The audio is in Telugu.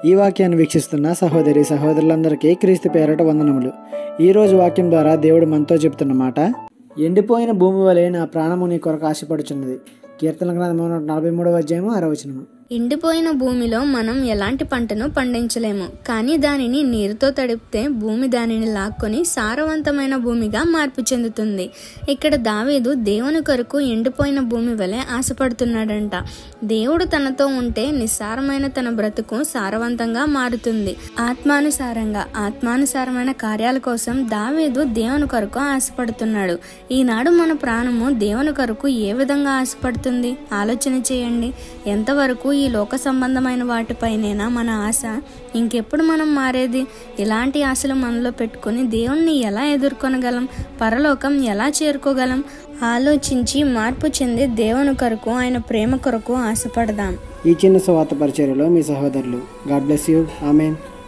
ఈ వాక్యాన్ని వీక్షిస్తున్న సహోదరి సహోదరులందరికీ క్రీస్తు పేరట వందనములు. ఈరోజు వాక్యం ద్వారా దేవుడు మనతో చెప్తున్న మాట, ఎండిపోయిన భూమి వలె నా ప్రాణము నీ కొరకు ఆశపడుచున్నది. కీర్తన గ్రంథము 43వ అధ్యాయము 6వ వచనము. ఎండిపోయిన భూమిలో మనం ఎలాంటి పంటను పండించలేము, కానీ దానిని నీరుతో తడిపితే భూమి దానిని లాక్కొని సారవంతమైన భూమిగా మార్పు చెందుతుంది. ఇక్కడ దావీదు దేవుని కొరకు ఎండిపోయిన భూమి వలె ఆశపడుతున్నాడంట. దేవుడు తనతో ఉంటే నిస్సారమైన తన బ్రతుకు సారవంతంగా మారుతుంది. ఆత్మానుసారమైన కార్యాల కోసం దావీదు దేవుని కొరకు ఆశపడుతున్నాడు. ఈనాడు మన ప్రాణము దేవుని కొరకు ఏ విధంగా ఆశపడుతుంది? ఆలోచన చేయండి. ఎంతవరకు ఈ లోక సంబంధమైన వాటిపైనేనా మన ఆశ? ఇంకెప్పుడు మనం మారేది? ఇలాంటి ఆశలు మనలో పెట్టుకుని దేవుణ్ణి ఎలా ఎదుర్కొనగలం? పరలోకం ఎలా చేరుకోగలం? ఆలోచించి మార్పు చెంది దేవుని కొరకు, ఆయన ప్రేమ కొరకు ఆశపడదాం. ఈ చిన్న సువార్త పరిచర్యలో మీ సహోదరులు. God bless you. ఆమేన్.